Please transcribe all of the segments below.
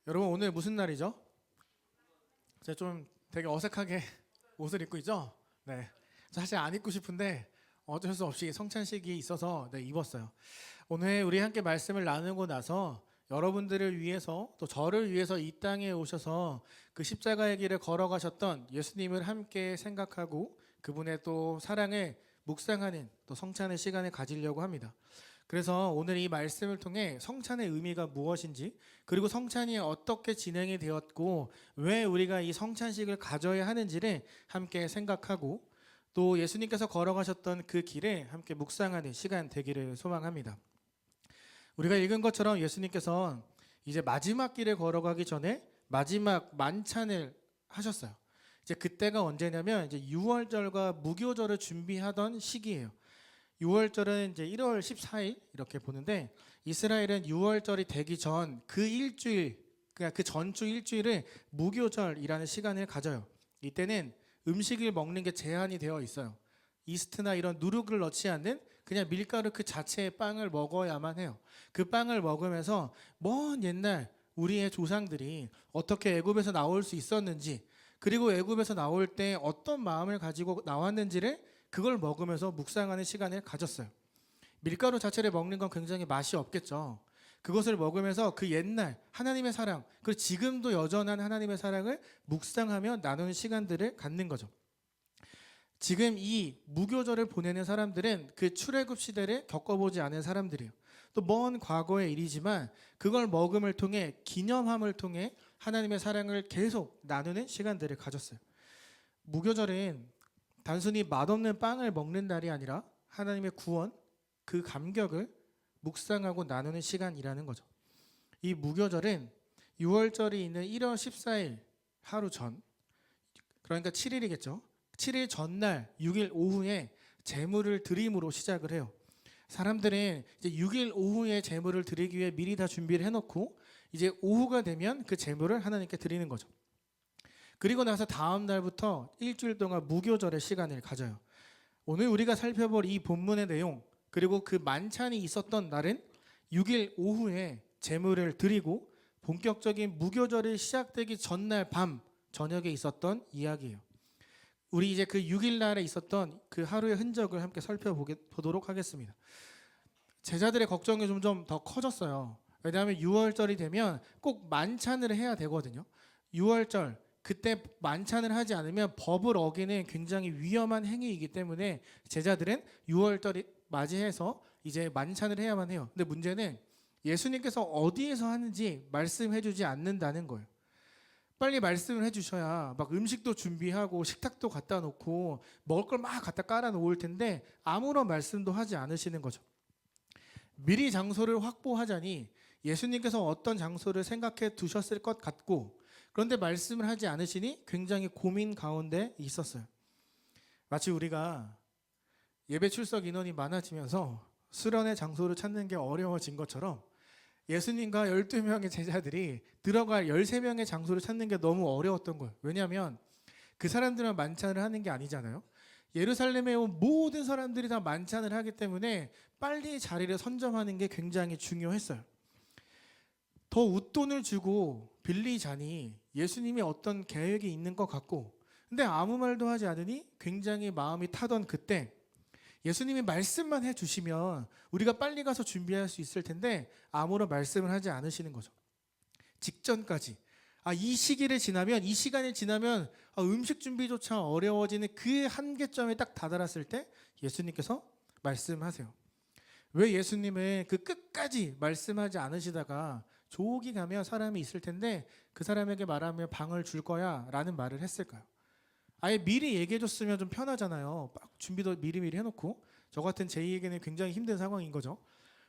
여러분 오늘 무슨 날이죠? 제가 좀 되게 어색하게 옷을 입고 있죠? 네. 사실 안 입고 싶은데 어쩔 수 없이 성찬식이 있어서 입었어요. 오늘 우리 함께 말씀을 나누고 나서 여러분들을 위해서 또 저를 위해서 이 땅에 오셔서 그 십자가의 길을 걸어가셨던 예수님을 함께 생각하고 그분의 또 사랑을 묵상하는 또 성찬의 시간을 가지려고 합니다. 그래서 오늘 이 말씀을 통해 성찬의 의미가 무엇인지, 그리고 성찬이 어떻게 진행이 되었고 왜 우리가 이 성찬식을 가져야 하는지를 함께 생각하고 또 예수님께서 걸어가셨던 그 길에 함께 묵상하는 시간 되기를 소망합니다. 우리가 읽은 것처럼 예수님께서 이제 마지막 길을 걸어가기 전에 마지막 만찬을 하셨어요. 이제 그때가 언제냐면 이제 유월절과 무교절을 준비하던 시기예요. 6월절은 이제 1월 14일 이렇게 보는데, 이스라엘은 6월절이 되기 전 그 일주일, 그러니까 그 전주 일주일을 무교절이라는 시간을 가져요. 이때는 음식을 먹는 게 제한이 되어 있어요. 이스트나 이런 누룩을 넣지 않는 그냥 밀가루 그 자체의 빵을 먹어야만 해요. 그 빵을 먹으면서 먼 옛날 우리의 조상들이 어떻게 애굽에서 나올 수 있었는지, 그리고 애굽에서 나올 때 어떤 마음을 가지고 나왔는지를 그걸 먹으면서 묵상하는 시간을 가졌어요. 밀가루 자체를 먹는 건 굉장히 맛이 없겠죠. 그것을 먹으면서 그 옛날 하나님의 사랑, 그리고 지금도 여전한 하나님의 사랑을 묵상하며 나누는 시간들을 갖는 거죠. 지금 이 무교절을 보내는 사람들은 그 출애굽 시대를 겪어보지 않은 사람들이에요. 또 먼 과거의 일이지만 그걸 먹음을 통해, 기념함을 통해 하나님의 사랑을 계속 나누는 시간들을 가졌어요. 무교절은 단순히 맛없는 빵을 먹는 날이 아니라 하나님의 구원, 그 감격을 묵상하고 나누는 시간이라는 거죠. 이 무교절은 6월절이 있는 1월 14일 하루 전, 그러니까 7일이겠죠. 7일 전날 6일 오후에 제물을 드림으로 시작을 해요. 사람들은 이제 6일 오후에 제물을 드리기 위해 미리 다 준비를 해놓고 이제 오후가 되면 그 제물을 하나님께 드리는 거죠. 그리고 나서 다음 날부터 일주일 동안 무교절의 시간을 가져요. 오늘 우리가 살펴볼 이 본문의 내용, 그리고 그 만찬이 있었던 날은 6일 오후에 제물을 드리고 본격적인 무교절이 시작되기 전날 밤 저녁에 있었던 이야기예요. 우리 이제 그 6일 날에 있었던 그 하루의 흔적을 함께 살펴보도록 하겠습니다. 제자들의 걱정이 좀 더 커졌어요. 왜냐하면 6월절이 되면 꼭 만찬을 해야 되거든요. 6월절 그때 만찬을 하지 않으면 법을 어기는 굉장히 위험한 행위이기 때문에 제자들은 6월절이 맞이해서 이제 만찬을 해야만 해요. 근데 문제는 예수님께서 어디에서 하는지 말씀해 주지 않는다는 거예요. 빨리 말씀을 해주셔야 막 음식도 준비하고 식탁도 갖다 놓고 먹을 걸 막 갖다 깔아 놓을 텐데 아무런 말씀도 하지 않으시는 거죠. 미리 장소를 확보하자니 예수님께서 어떤 장소를 생각해 두셨을 것 같고, 그런데 말씀을 하지 않으시니 굉장히 고민 가운데 있었어요. 마치 우리가 예배 출석 인원이 많아지면서 수련의 장소를 찾는 게 어려워진 것처럼 예수님과 12명의 제자들이 들어갈 13명의 장소를 찾는 게 너무 어려웠던 거예요. 왜냐하면 그 사람들만 만찬을 하는 게 아니잖아요. 예루살렘에 온 모든 사람들이 다 만찬을 하기 때문에 빨리 자리를 선점하는 게 굉장히 중요했어요. 더 웃돈을 주고 빌리자니 예수님이 어떤 계획이 있는 것 같고, 근데 아무 말도 하지 않으니 굉장히 마음이 타던 그때 예수님이 말씀만 해주시면 우리가 빨리 가서 준비할 수 있을 텐데 아무런 말씀을 하지 않으시는 거죠. 직전까지 이 시기를 지나면, 이 시간이 지나면 음식 준비조차 어려워지는 그 한계점에 딱 다다랐을 때 예수님께서 말씀하세요. 왜 예수님은 그 끝까지 말씀하지 않으시다가 조기 가면 사람이 있을 텐데 그 사람에게 말하면 방을 줄 거야 라는 말을 했을까요? 아예 미리 얘기해 줬으면 좀 편하잖아요. 막 준비도 미리미리 해놓고. 저 같은 제이에게는 굉장히 힘든 상황인 거죠.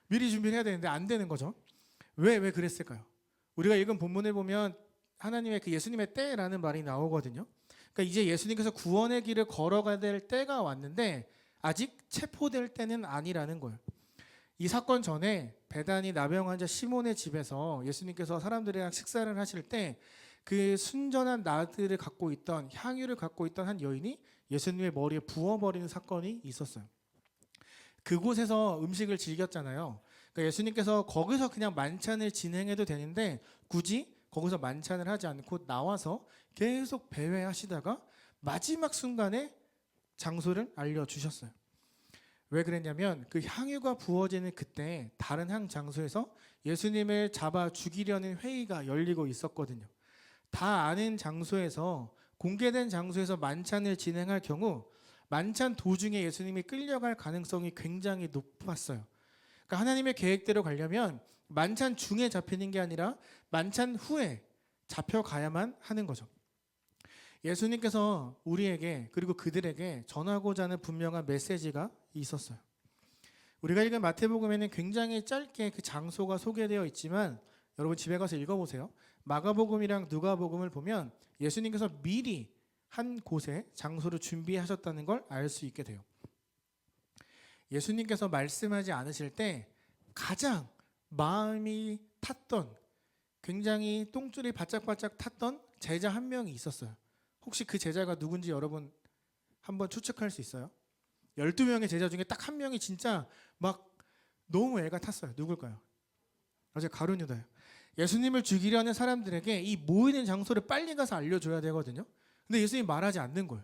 미리 준비를 해야 되는데 안 되는 거죠. 왜 그랬을까요? 우리가 읽은 본문을 보면 하나님의 그 예수님의 때라는 말이 나오거든요. 그러니까 이제 예수님께서 구원의 길을 걸어가야 될 때가 왔는데 아직 체포될 때는 아니라는 거예요. 이 사건 전에 베다니 나병 환자 시몬의 집에서 예수님께서 사람들이랑 식사를 하실 때 그 순전한 나들을 갖고 있던, 향유를 갖고 있던 한 여인이 예수님의 머리에 부어버리는 사건이 있었어요. 그곳에서 음식을 즐겼잖아요. 그러니까 예수님께서 거기서 그냥 만찬을 진행해도 되는데 굳이 거기서 만찬을 하지 않고 나와서 계속 배회하시다가 마지막 순간에 장소를 알려주셨어요. 왜 그랬냐면 그 향유가 부어지는 그때 다른 한 장소에서 예수님을 잡아 죽이려는 회의가 열리고 있었거든요. 다 아는 장소에서, 공개된 장소에서 만찬을 진행할 경우 만찬 도중에 예수님이 끌려갈 가능성이 굉장히 높았어요. 그러니까 하나님의 계획대로 가려면 만찬 중에 잡히는 게 아니라 만찬 후에 잡혀가야만 하는 거죠. 예수님께서 우리에게 그리고 그들에게 전하고자 하는 분명한 메시지가 있었어요. 우리가 읽은 마태복음에는 굉장히 짧게 그 장소가 소개되어 있지만 여러분 집에 가서 읽어보세요. 마가복음이랑 누가복음을 보면 예수님께서 미리 한 곳에 장소를 준비하셨다는 걸 알 수 있게 돼요. 예수님께서 말씀하지 않으실 때 가장 마음이 탔던, 굉장히 똥줄이 바짝바짝 탔던 제자 한 명이 있었어요. 혹시 그 제자가 누군지 여러분 한번 추측할 수 있어요? 12명의 제자 중에 딱 한 명이 진짜 막 너무 애가 탔어요. 누굴까요? 어제 가룟 유다예요. 예수님을 죽이려는 사람들에게 이 모이는 장소를 빨리 가서 알려줘야 되거든요. 근데 예수님이 말하지 않는 거예요.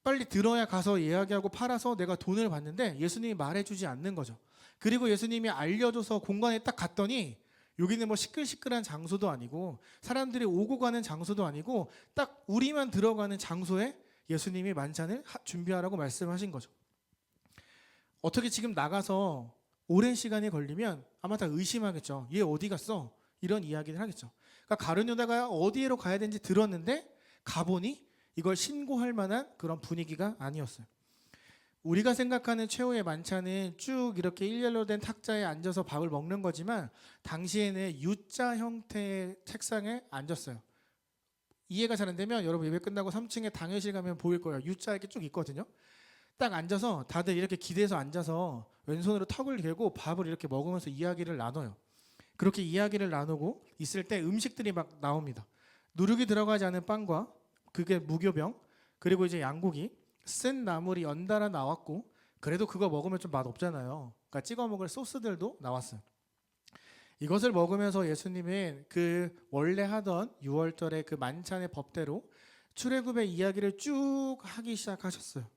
빨리 들어야 가서 이야기하고 팔아서 내가 돈을 받는데 예수님이 말해주지 않는 거죠. 그리고 예수님이 알려줘서 공간에 딱 갔더니 여기는 뭐 시끌시끌한 장소도 아니고 사람들이 오고 가는 장소도 아니고 딱 우리만 들어가는 장소에 예수님이 만찬을 준비하라고 말씀하신 거죠. 어떻게 지금 나가서 오랜 시간이 걸리면 아마 다 의심하겠죠. 얘 어디 갔어? 이런 이야기를 하겠죠. 그러니까 가룟 유다가 어디로 가야 되는지 들었는데 가보니 이걸 신고할 만한 그런 분위기가 아니었어요. 우리가 생각하는 최후의 만찬은 쭉 이렇게 일렬로 된 탁자에 앉아서 밥을 먹는 거지만 당시에는 U자 형태의 책상에 앉았어요. 이해가 잘 안 되면 여러분 예배 끝나고 3층에 당회실 가면 보일 거예요. U자 이렇게 쭉 있거든요. 딱 앉아서 다들 이렇게 기대서 앉아서 왼손으로 턱을 개고 밥을 이렇게 먹으면서 이야기를 나눠요. 그렇게 이야기를 나누고 있을 때 음식들이 막 나옵니다. 누룩이 들어가지 않은 빵과 그게 무교병, 그리고 이제 양고기, 쓴 나물이 연달아 나왔고, 그래도 그거 먹으면 좀 맛 없잖아요. 그러니까 찍어 먹을 소스들도 나왔어요. 이것을 먹으면서 예수님은 그 원래 하던 6월절의 그 만찬의 법대로 출애굽의 이야기를 쭉 하기 시작하셨어요.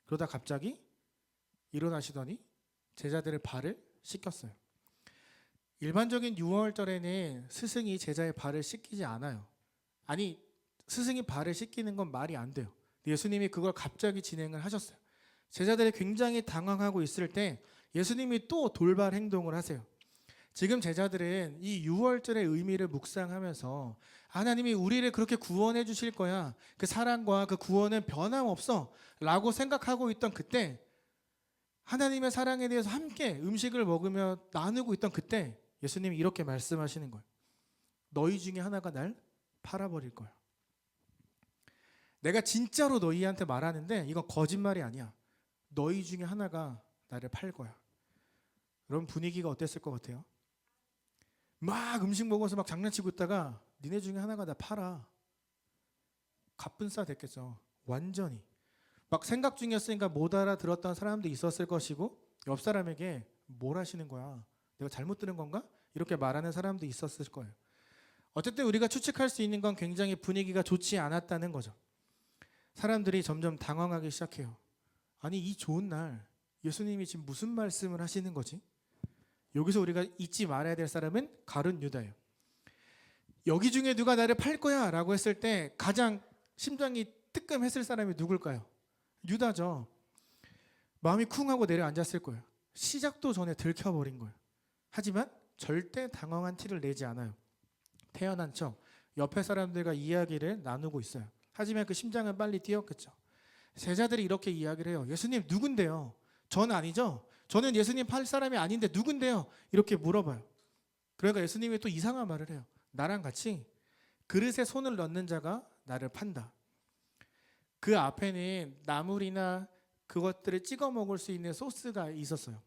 그러다 갑자기 일어나시더니 제자들의 발을 씻겼어요. 일반적인 6월절에는 스승이 제자의 발을 씻기지 않아요. 아니, 스승이 발을 씻기는 건 말이 안 돼요. 예수님이 그걸 갑자기 진행을 하셨어요. 제자들이 굉장히 당황하고 있을 때 예수님이 또 돌발 행동을 하세요. 지금 제자들은 이 6월절의 의미를 묵상하면서 하나님이 우리를 그렇게 구원해 주실 거야, 그 사랑과 그 구원은 변함없어 라고 생각하고 있던 그때, 하나님의 사랑에 대해서 함께 음식을 먹으며 나누고 있던 그때 예수님이 이렇게 말씀하시는 거예요. 너희 중에 하나가 날 팔아버릴 거야. 내가 진짜로 너희한테 말하는데 이건 거짓말이 아니야. 너희 중에 하나가 나를 팔 거야. 그럼 분위기가 어땠을 것 같아요? 막 음식 먹어서 막 장난치고 있다가 니네 중에 하나가 나 팔아. 갑분싸 됐겠죠. 완전히. 막 생각 중이었으니까 못 알아들었던 사람도 있었을 것이고, 옆 사람에게 뭘 하시는 거야? 내가 잘못 들은 건가? 이렇게 말하는 사람도 있었을 거예요. 어쨌든 우리가 추측할 수 있는 건 굉장히 분위기가 좋지 않았다는 거죠. 사람들이 점점 당황하기 시작해요. 아니, 이 좋은 날 예수님이 지금 무슨 말씀을 하시는 거지? 여기서 우리가 잊지 말아야 될 사람은 가룟 유다예요. 여기 중에 누가 나를 팔 거야 라고 했을 때 가장 심장이 뜨끔했을 사람이 누굴까요? 유다죠. 마음이 쿵하고 내려앉았을 거예요. 시작도 전에 들켜버린 거예요. 하지만 절대 당황한 티를 내지 않아요. 태어난 척 옆에 사람들과 이야기를 나누고 있어요. 하지만 그 심장은 빨리 뛰었겠죠. 제자들이 이렇게 이야기를 해요. 예수님 누군데요? 저는 아니죠? 저는 예수님 팔 사람이 아닌데 누군데요? 이렇게 물어봐요. 그러니까 예수님이 또 이상한 말을 해요. 나랑 같이 그릇에 손을 넣는 자가 나를 판다. 그 앞에는 나물이나 그것들을 찍어 먹을 수 있는 소스가 있었어요.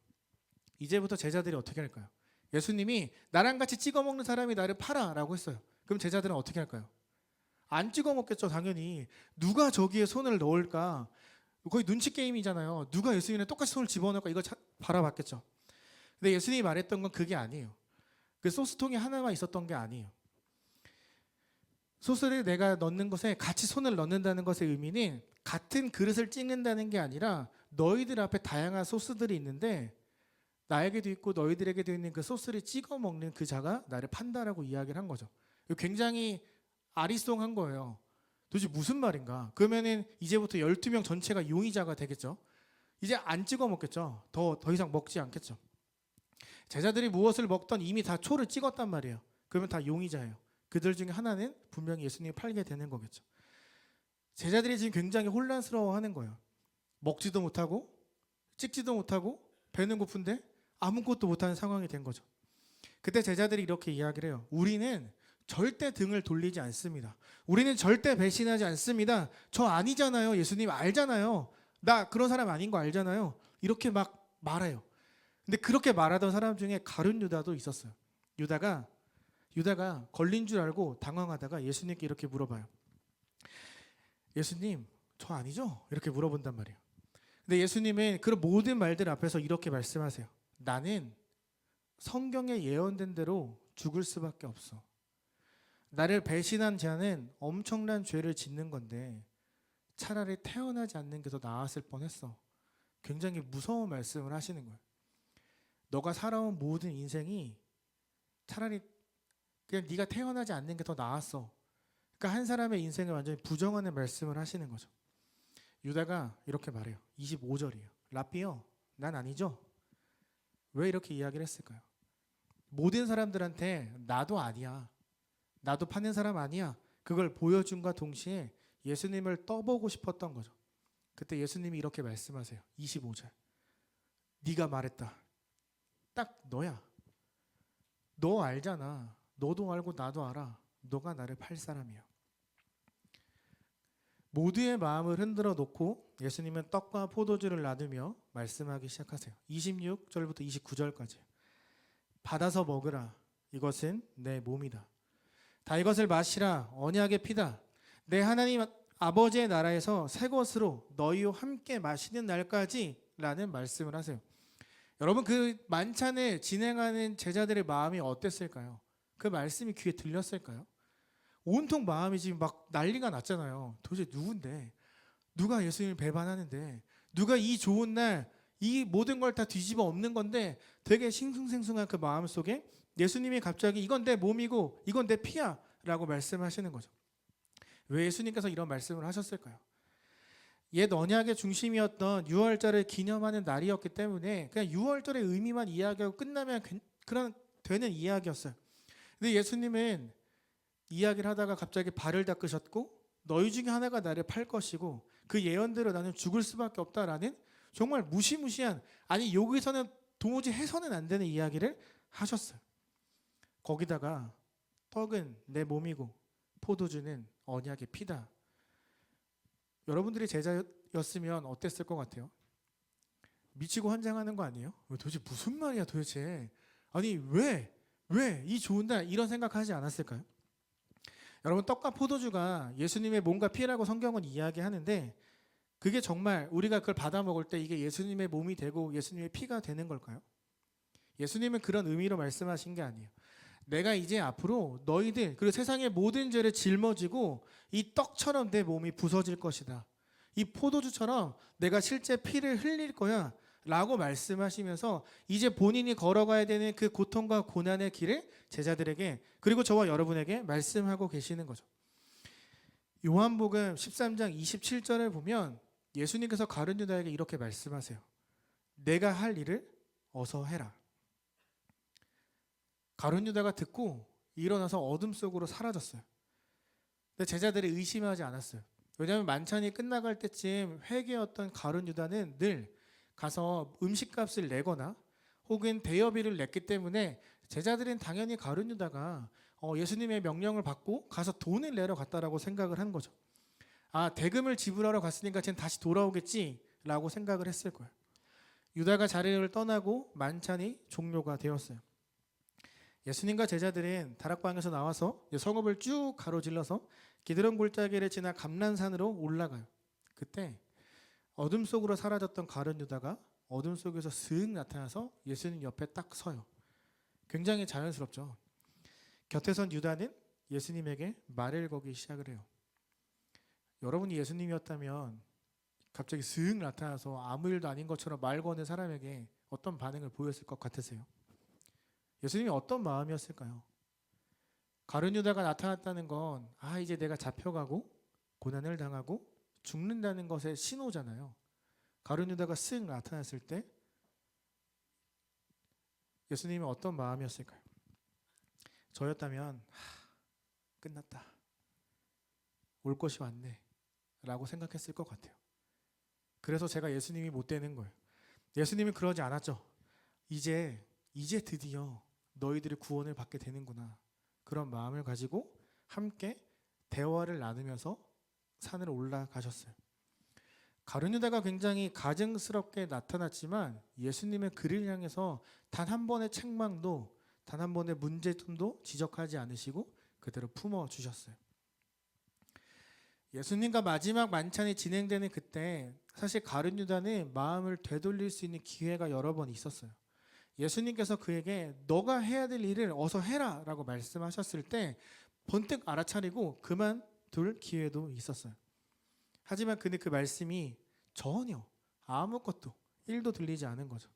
이제부터 제자들이 어떻게 할까요? 예수님이 나랑 같이 찍어 먹는 사람이 나를 팔아 라고 했어요. 그럼 제자들은 어떻게 할까요? 안 찍어 먹겠죠, 당연히. 누가 저기에 손을 넣을까? 거의 눈치 게임이잖아요. 누가 예수님에 똑같이 손을 집어넣을까? 이거 바라봤겠죠. 근데 예수님이 말했던 건 그게 아니에요. 그 소스통이 하나만 있었던 게 아니에요. 소스를 내가 넣는 것에 같이 손을 넣는다는 것의 의미는 같은 그릇을 찍는다는 게 아니라 너희들 앞에 다양한 소스들이 있는데 나에게도 있고 너희들에게도 있는 그 소스를 찍어 먹는 그 자가 나를 판다라고 이야기를 한 거죠. 굉장히 아리송한 거예요. 도대체 무슨 말인가? 그러면은 이제부터 12명 전체가 용의자가 되겠죠. 이제 안 찍어 먹겠죠. 더 이상 먹지 않겠죠. 제자들이 무엇을 먹던 이미 다 초를 찍었단 말이에요. 그러면 다 용의자예요. 그들 중에 하나는 분명히 예수님을 팔게 되는 거겠죠. 제자들이 지금 굉장히 혼란스러워하는 거예요. 먹지도 못하고 찍지도 못하고 배는 고픈데 아무것도 못하는 상황이 된 거죠. 그때 제자들이 이렇게 이야기를 해요. 우리는 절대 등을 돌리지 않습니다. 우리는 절대 배신하지 않습니다. 저 아니잖아요. 예수님 알잖아요. 나 그런 사람 아닌 거 알잖아요. 이렇게 막 말해요. 근데 그렇게 말하던 사람 중에 가룟 유다도 있었어요. 유다가 걸린 줄 알고 당황하다가 예수님께 이렇게 물어봐요. 예수님, 저 아니죠? 이렇게 물어본단 말이에요. 근데 예수님은 그런 모든 말들 앞에서 이렇게 말씀하세요. 나는 성경에 예언된 대로 죽을 수밖에 없어. 나를 배신한 자는 엄청난 죄를 짓는 건데 차라리 태어나지 않는 게 더 나았을 뻔했어. 굉장히 무서운 말씀을 하시는 거예요. 너가 살아온 모든 인생이 차라리 그냥 네가 태어나지 않는 게 더 나았어. 그러니까 한 사람의 인생을 완전히 부정하는 말씀을 하시는 거죠. 유다가 이렇게 말해요. 25절이에요. 랍비요, 난 아니죠? 왜 이렇게 이야기를 했을까요? 모든 사람들한테 나도 아니야. 나도 파는 사람 아니야. 그걸 보여준과 동시에 예수님을 떠보고 싶었던 거죠. 그때 예수님이 이렇게 말씀하세요. 25절. 네가 말했다. 딱 너야. 너 알잖아. 너도 알고 나도 알아. 너가 나를 팔 사람이야. 모두의 마음을 흔들어 놓고 예수님은 떡과 포도주를 나누며 말씀하기 시작하세요. 26절부터 29절까지. 받아서 먹으라. 이것은 내 몸이다. 다 이것을 마시라. 언약의 피다. 내 하나님 아버지의 나라에서 새 것으로 너희와 함께 마시는 날까지 라는 말씀을 하세요. 여러분, 그 만찬을 진행하는 제자들의 마음이 어땠을까요? 그 말씀이 귀에 들렸을까요? 온통 마음이 지금 막 난리가 났잖아요. 도대체 누군데? 누가 예수님을 배반하는데? 누가 이 좋은 날 이 모든 걸 다 뒤집어 엎는 건데 되게 싱숭생숭한 그 마음 속에 예수님이 갑자기 이건 내 몸이고 이건 내 피야 라고 말씀하시는 거죠. 왜 예수님께서 이런 말씀을 하셨을까요? 옛 언약의 중심이었던 유월절을 기념하는 날이었기 때문에 그냥 유월절의 의미만 이야기하고 끝나면 그런 되는 이야기였어요. 근데 예수님은 이야기를 하다가 갑자기 발을 닦으셨고 너희 중에 하나가 나를 팔 것이고 그 예언대로 나는 죽을 수밖에 없다라는 정말 무시무시한, 아니 여기서는 도무지 해서는 안 되는 이야기를 하셨어요. 거기다가 떡은 내 몸이고 포도주는 언약의 피다. 여러분들이 제자였으면 어땠을 것 같아요? 미치고 환장하는 거 아니에요? 도대체 무슨 말이야 도대체. 아니 왜 이 좋은 날 이런 생각하지 않았을까요? 여러분, 떡과 포도주가 예수님의 몸과 피라고 성경은 이야기하는데 그게 정말 우리가 그걸 받아 먹을 때 이게 예수님의 몸이 되고 예수님의 피가 되는 걸까요? 예수님은 그런 의미로 말씀하신 게 아니에요. 내가 이제 앞으로 너희들 그리고 세상의 모든 죄를 짊어지고 이 떡처럼 내 몸이 부서질 것이다. 이 포도주처럼 내가 실제 피를 흘릴 거야 라고 말씀하시면서 이제 본인이 걸어가야 되는 그 고통과 고난의 길을 제자들에게 그리고 저와 여러분에게 말씀하고 계시는 거죠. 요한복음 13장 27절을 보면 예수님께서 가룟 유다에게 이렇게 말씀하세요. 내가 할 일을 어서 해라. 가룟 유다가 듣고 일어나서 어둠 속으로 사라졌어요. 근데 제자들이 의심하지 않았어요. 왜냐하면 만찬이 끝나갈 때쯤 회개였던 가룟 유다는 늘 가서 음식값을 내거나 혹은 대여비를 냈기 때문에 제자들은 당연히 가룟 유다가 예수님의 명령을 받고 가서 돈을 내러 갔다라고 생각을 한 거죠. 아, 대금을 지불하러 갔으니까 쟤는 다시 돌아오겠지라고 생각을 했을 거예요. 유다가 자리를 떠나고 만찬이 종료가 되었어요. 예수님과 제자들은 다락방에서 나와서 성읍을 쭉 가로질러서 기드론 골짜기를 지나 감람산으로 올라가요. 그때 어둠 속으로 사라졌던 가룟 유다가 어둠 속에서 슥 나타나서 예수님 옆에 딱 서요. 굉장히 자연스럽죠. 곁에 선 유다는 예수님에게 말을 걸기 시작을 해요. 여러분이 예수님이었다면 갑자기 슥 나타나서 아무 일도 아닌 것처럼 말 거는 사람에게 어떤 반응을 보였을 것 같으세요? 예수님이 어떤 마음이었을까요? 가룟 유다가 나타났다는 건 이제 내가 잡혀가고 고난을 당하고 죽는다는 것의 신호잖아요. 가룟 유다가 쓱 나타났을 때 예수님이 어떤 마음이었을까요? 저였다면 끝났다. 올 것이 왔네. 라고 생각했을 것 같아요. 그래서 제가 예수님이 못 되는 거예요. 예수님은 그러지 않았죠. 이제 드디어 너희들이 구원을 받게 되는구나. 그런 마음을 가지고 함께 대화를 나누면서 산으로 올라가셨어요. 가룟 유다가 굉장히 가증스럽게 나타났지만 예수님의 그를 향해서 단 한 번의 책망도 단 한 번의 문제점도 지적하지 않으시고 그대로 품어주셨어요. 예수님과 마지막 만찬이 진행되는 그때 사실 가룟 유다는 마음을 되돌릴 수 있는 기회가 여러 번 있었어요. 예수님께서 그에게 너가 해야 될 일을 어서 해라 라고 말씀하셨을 때 번뜩 알아차리고 그만둘 기회도 있었어요. 하지만 그는 그 말씀이 전혀 아무것도 1도 들리지 않은 거죠.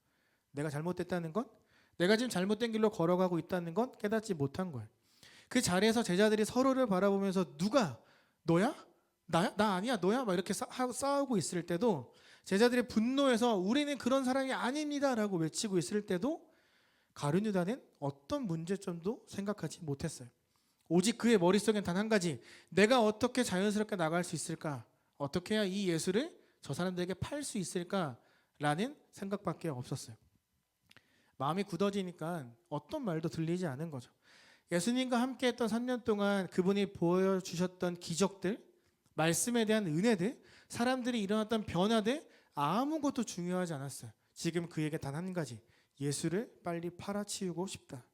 내가 잘못됐다는 건, 내가 지금 잘못된 길로 걸어가고 있다는 건 깨닫지 못한 거예요. 그 자리에서 제자들이 서로를 바라보면서 누가 너야? 나야? 나 아니야? 너야? 막 이렇게 싸우고 있을 때도 제자들의 분노에서 우리는 그런 사람이 아닙니다 라고 외치고 있을 때도 가룟 유다는 어떤 문제점도 생각하지 못했어요. 오직 그의 머릿속엔 단 한 가지, 내가 어떻게 자연스럽게 나갈 수 있을까? 어떻게 해야 이 예수를 저 사람들에게 팔 수 있을까라는 생각밖에 없었어요. 마음이 굳어지니까 어떤 말도 들리지 않은 거죠. 예수님과 함께했던 3년 동안 그분이 보여주셨던 기적들, 말씀에 대한 은혜들, 사람들이 일어났던 변화들 아무것도 중요하지 않았어요. 지금 그에게 단 한 가지, 예수를 빨리 팔아치우고 싶다.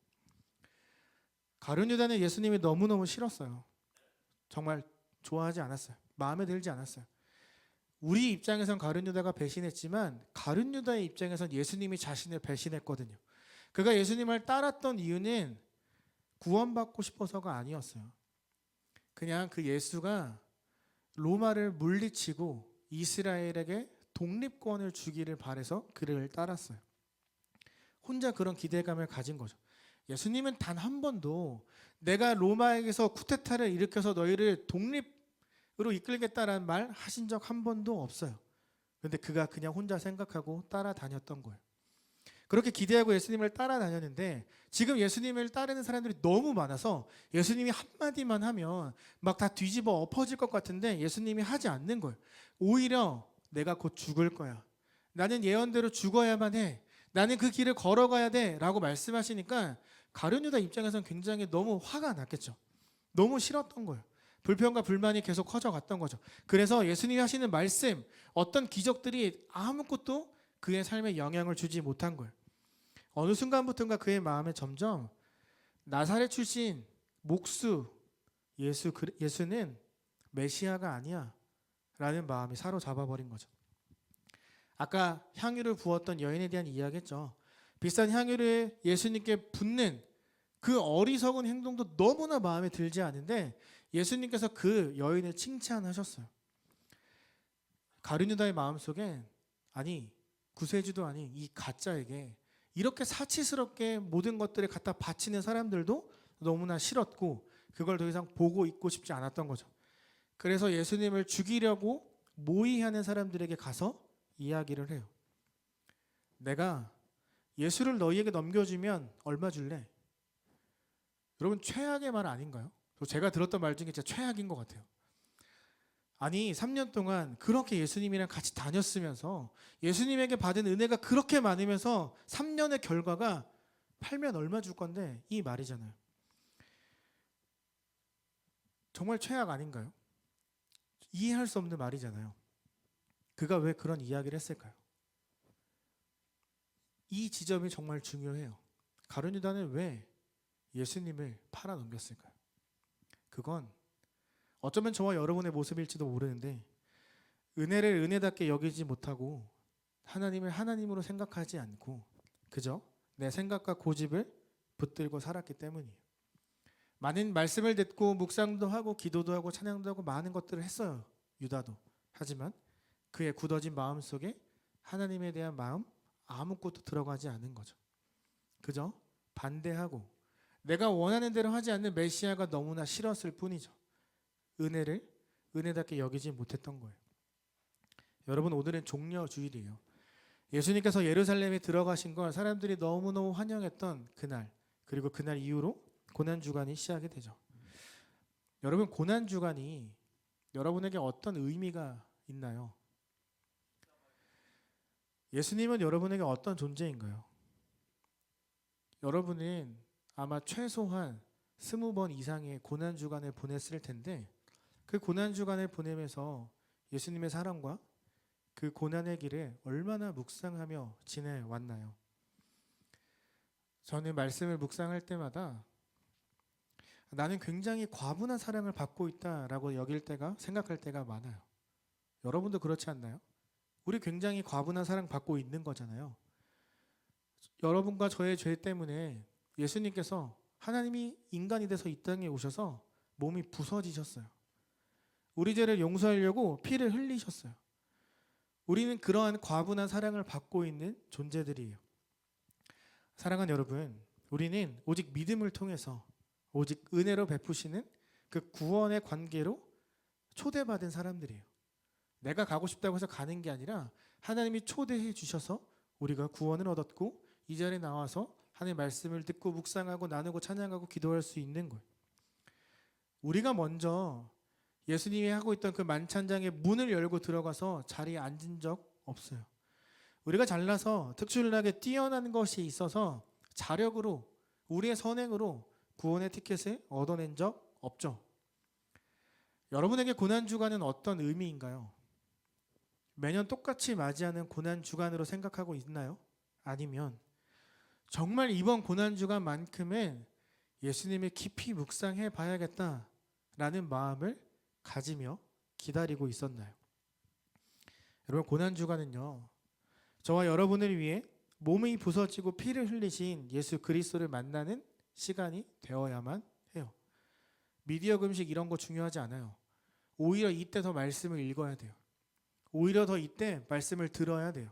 가룟 유다는 예수님이 너무너무 싫었어요. 정말 좋아하지 않았어요. 마음에 들지 않았어요. 우리 입장에선 가룟 유다가 배신했지만 가룟 유다의 입장에선 예수님이 자신을 배신했거든요. 그가 예수님을 따랐던 이유는 구원받고 싶어서가 아니었어요. 그냥 그 예수가 로마를 물리치고 이스라엘에게 독립권을 주기를 바라서 그를 따랐어요. 혼자 그런 기대감을 가진 거죠. 예수님은 단 한 번도 내가 로마에게서 쿠데타를 일으켜서 너희를 독립으로 이끌겠다라는 말 하신 적 한 번도 없어요. 그런데 그가 그냥 혼자 생각하고 따라다녔던 거예요. 그렇게 기대하고 예수님을 따라다녔는데 지금 예수님을 따르는 사람들이 너무 많아서 예수님이 한마디만 하면 막 다 뒤집어 엎어질 것 같은데 예수님이 하지 않는 거예요. 오히려 내가 곧 죽을 거야. 나는 예언대로 죽어야만 해. 나는 그 길을 걸어가야 돼 라고 말씀하시니까 가룟 유다 입장에서는 굉장히 너무 화가 났겠죠. 너무 싫었던 거예요. 불평과 불만이 계속 커져갔던 거죠. 그래서 예수님이 하시는 말씀, 어떤 기적들이 아무것도 그의 삶에 영향을 주지 못한 거예요. 어느 순간부터인가 그의 마음에 점점 나사렛 출신 목수 예수는 메시아가 아니야 라는 마음이 사로잡아 버린 거죠. 아까 향유를 부었던 여인에 대한 이야기했죠. 비싼 향유를 예수님께 붓는 그 어리석은 행동도 너무나 마음에 들지 않은데 예수님께서 그 여인을 칭찬하셨어요. 가룟 유다의 마음속에 구세주도 아닌 이 가짜에게 이렇게 사치스럽게 모든 것들을 갖다 바치는 사람들도 너무나 싫었고 그걸 더 이상 보고 있고 싶지 않았던 거죠. 그래서 예수님을 죽이려고 모의하는 사람들에게 가서 이야기를 해요. 내가 예수를 너희에게 넘겨주면 얼마 줄래? 여러분 최악의 말 아닌가요? 제가 들었던 말 중에 진짜 최악인 것 같아요. 3년 동안 그렇게 예수님이랑 같이 다녔으면서 예수님에게 받은 은혜가 그렇게 많으면서 3년의 결과가 팔면 얼마 줄 건데 이 말이잖아요. 정말 최악 아닌가요? 이해할 수 없는 말이잖아요. 그가 왜 그런 이야기를 했을까요? 이 지점이 정말 중요해요. 가룟 유다는 왜 예수님을 팔아넘겼을까요? 그건 어쩌면 저와 여러분의 모습일지도 모르는데 은혜를 은혜답게 여기지 못하고 하나님을 하나님으로 생각하지 않고 그저 내 생각과 고집을 붙들고 살았기 때문이에요. 많은 말씀을 듣고 묵상도 하고 기도도 하고 찬양도 하고 많은 것들을 했어요. 유다도. 하지만 그의 굳어진 마음 속에 하나님에 대한 마음 아무것도 들어가지 않은 거죠. 그저 반대하고 내가 원하는 대로 하지 않는 메시아가 너무나 싫었을 뿐이죠. 은혜를 은혜답게 여기지 못했던 거예요. 여러분, 오늘은 종려 주일이에요. 예수님께서 예루살렘에 들어가신 걸 사람들이 너무너무 환영했던 그날, 그리고 그날 이후로 고난주간이 시작이 되죠. 여러분, 고난주간이 여러분에게 어떤 의미가 있나요? 예수님은 여러분에게 어떤 존재인가요? 여러분은 아마 최소한 20번 이상의 고난주간을 보냈을 텐데 그 고난주간을 보내면서 예수님의 사랑과 그 고난의 길을 얼마나 묵상하며 지내왔나요? 저는 말씀을 묵상할 때마다 나는 굉장히 과분한 사랑을 받고 있다라고 여길 때가, 생각할 때가 많아요. 여러분도 그렇지 않나요? 우리 굉장히 과분한 사랑 받고 있는 거잖아요. 여러분과 저의 죄 때문에 예수님께서 하나님이 인간이 돼서 이 땅에 오셔서 몸이 부서지셨어요. 우리 죄를 용서하려고 피를 흘리셨어요. 우리는 그러한 과분한 사랑을 받고 있는 존재들이에요. 사랑하는 여러분, 우리는 오직 믿음을 통해서 오직 은혜로 베푸시는 그 구원의 관계로 초대받은 사람들이에요. 내가 가고 싶다고 해서 가는 게 아니라 하나님이 초대해 주셔서 우리가 구원을 얻었고 이 자리에 나와서 하나님의 말씀을 듣고 묵상하고 나누고 찬양하고 기도할 수 있는 거예요. 우리가 먼저 예수님이 하고 있던 그 만찬장의 문을 열고 들어가서 자리에 앉은 적 없어요. 우리가 잘나서 특출나게 뛰어난 것이 있어서 자력으로 우리의 선행으로 구원의 티켓을 얻어낸 적 없죠. 여러분에게 고난주간은 어떤 의미인가요? 매년 똑같이 맞이하는 고난주간으로 생각하고 있나요? 아니면 정말 이번 고난주간만큼은 예수님을 깊이 묵상해 봐야겠다라는 마음을 가지며 기다리고 있었나요? 여러분, 고난주간은요, 저와 여러분을 위해 몸이 부서지고 피를 흘리신 예수 그리스도를 만나는 시간이 되어야만 해요. 미디어 금식 이런 거 중요하지 않아요. 오히려 이때 더 말씀을 읽어야 돼요. 오히려 더 이때 말씀을 들어야 돼요.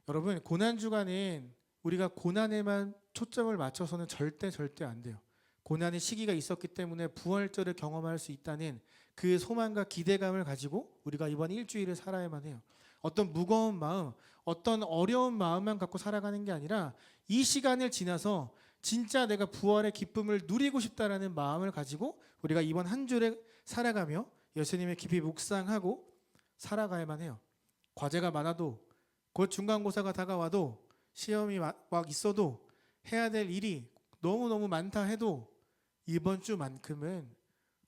여러분, 고난주간은 우리가 고난에만 초점을 맞춰서는 절대 안 돼요. 고난의 시기가 있었기 때문에 부활절을 경험할 수 있다는 그 소망과 기대감을 가지고 우리가 이번 일주일을 살아야만 해요. 어떤 무거운 마음, 어떤 어려운 마음만 갖고 살아가는 게 아니라 이 시간을 지나서 진짜 내가 부활의 기쁨을 누리고 싶다라는 마음을 가지고 우리가 이번 한 주를 살아가며 예수님의 깊이 묵상하고 살아가야만 해요. 과제가 많아도 곧 중간고사가 다가와도 시험이 막 있어도 해야 될 일이 너무너무 많다 해도 이번 주만큼은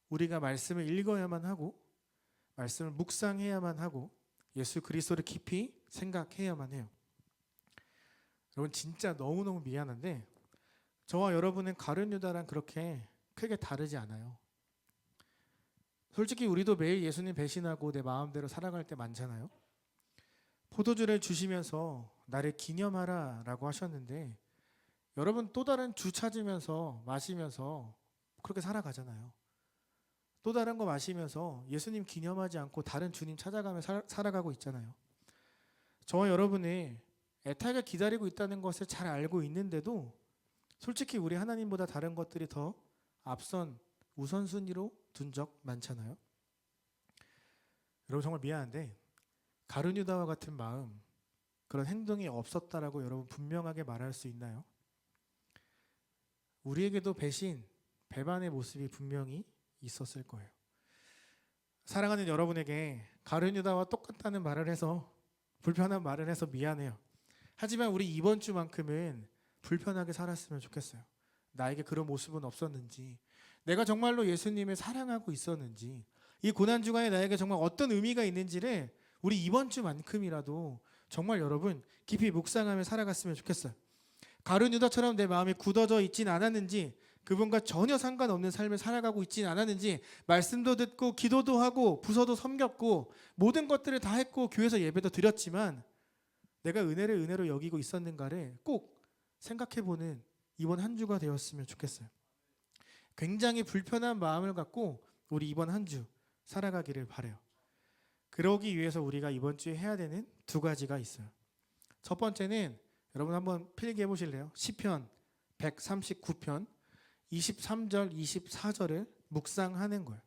우리가 말씀을 읽어야만 하고 말씀을 묵상해야만 하고 예수 그리스도를 깊이 생각해야만 해요. 여러분, 진짜 너무너무 미안한데 저와 여러분은 가룟 유다랑 그렇게 크게 다르지 않아요. 솔직히 우리도 매일 예수님 배신하고 내 마음대로 살아갈 때 많잖아요. 포도주를 주시면서 나를 기념하라 라고 하셨는데 여러분, 또 다른 주 찾으면서 마시면서 그렇게 살아가잖아요. 또 다른 거 마시면서 예수님 기념하지 않고 다른 주님 찾아가며 살아가고 있잖아요. 저와 여러분이 애타게 기다리고 있다는 것을 잘 알고 있는데도 솔직히 우리 하나님보다 다른 것들이 더 앞선 우선순위로 둔 적 많잖아요. 여러분, 정말 미안한데 가룟 유다와 같은 마음, 그런 행동이 없었다라고 여러분 분명하게 말할 수 있나요? 우리에게도 배신, 배반의 모습이 분명히 있었을 거예요. 사랑하는 여러분에게 가룟 유다와 똑같다는 말을 해서 불편한 말을 해서 미안해요. 하지만 우리 이번 주만큼은 불편하게 살았으면 좋겠어요. 나에게 그런 모습은 없었는지, 내가 정말로 예수님을 사랑하고 있었는지, 이 고난주간에 나에게 정말 어떤 의미가 있는지를 우리 이번 주만큼이라도 정말 여러분 깊이 묵상하며 살아갔으면 좋겠어요. 가룟 유다처럼 내 마음이 굳어져 있진 않았는지, 그분과 전혀 상관없는 삶을 살아가고 있진 않았는지, 말씀도 듣고 기도도 하고 부서도 섬겼고 모든 것들을 다 했고 교회에서 예배도 드렸지만 내가 은혜를 은혜로 여기고 있었는가를 꼭 생각해보는 이번 한 주가 되었으면 좋겠어요. 굉장히 불편한 마음을 갖고 우리 이번 한 주 살아가기를 바래요. 그러기 위해서 우리가 이번 주에 해야 되는 두 가지가 있어요. 첫 번째는 여러분 한번 필기해 보실래요? 시편 139편 23절 24절을 묵상하는 거예요.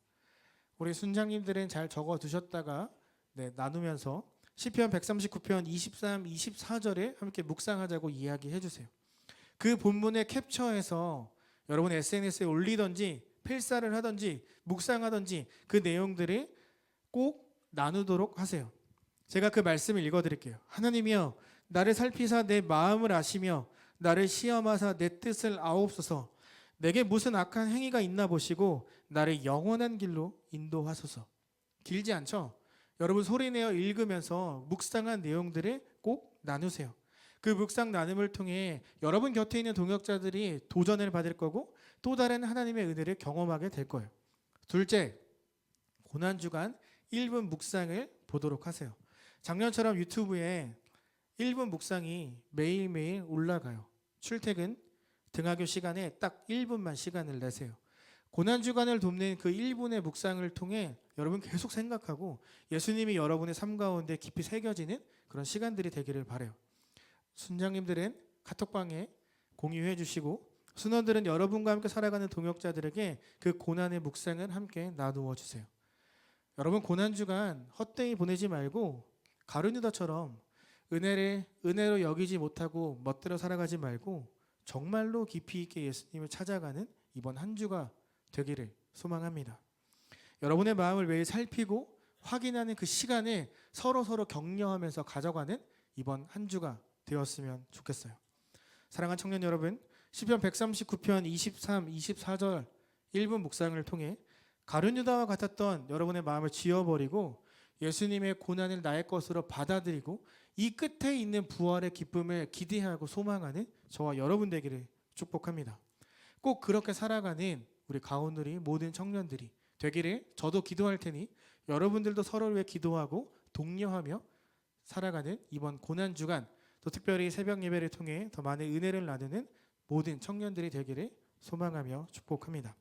우리 순장님들은 잘 적어 두셨다가 나누면서 시편 139편 23, 24절에 함께 묵상하자고 이야기해 주세요. 그 본문에 캡처해서 여러분 SNS에 올리든지 필사를 하든지 묵상하든지 그 내용들을 꼭 나누도록 하세요. 제가 그 말씀을 읽어드릴게요. 하나님이여 나를 살피사 내 마음을 아시며 나를 시험하사 내 뜻을 아옵소서. 내게 무슨 악한 행위가 있나 보시고 나를 영원한 길로 인도하소서. 길지 않죠? 여러분 소리내어 읽으면서 묵상한 내용들을 꼭 나누세요. 그 묵상 나눔을 통해 여러분 곁에 있는 동역자들이 도전을 받을 거고 또 다른 하나님의 은혜를 경험하게 될 거예요. 둘째, 고난주간 1분 묵상을 보도록 하세요. 작년처럼 유튜브에 1분 묵상이 매일매일 올라가요. 출퇴근, 등하교 시간에 딱 1분만 시간을 내세요. 고난주간을 돕는 그 1분의 묵상을 통해 여러분 계속 생각하고 예수님이 여러분의 삶 가운데 깊이 새겨지는 그런 시간들이 되기를 바라요. 순장님들은 카톡방에 공유해 주시고 순원들은 여러분과 함께 살아가는 동역자들에게 그 고난의 묵상을 함께 나누어 주세요. 여러분 고난주간 헛되이 보내지 말고 가룟유다처럼 은혜로 여기지 못하고 멋대로 살아가지 말고 정말로 깊이 있게 예수님을 찾아가는 이번 한 주가 되기를 소망합니다. 여러분의 마음을 매일 살피고 확인하는 그 시간을 서로 격려하면서 가져가는 이번 한 주가 되었으면 좋겠어요. 사랑하는 청년 여러분, 시편 139편 23, 24절 1분 묵상을 통해 가룟유다와 같았던 여러분의 마음을 지워버리고 예수님의 고난을 나의 것으로 받아들이고 이 끝에 있는 부활의 기쁨을 기대하고 소망하는 저와 여러분 되기를 축복합니다. 꼭 그렇게 살아가는 우리 가온누리 모든 청년들이 되기를 저도 기도할 테니 여러분들도 서로를 위해 기도하고 독려하며 살아가는 이번 고난주간 또 특별히 새벽 예배를 통해 더 많은 은혜를 나누는 모든 청년들이 되기를 소망하며 축복합니다.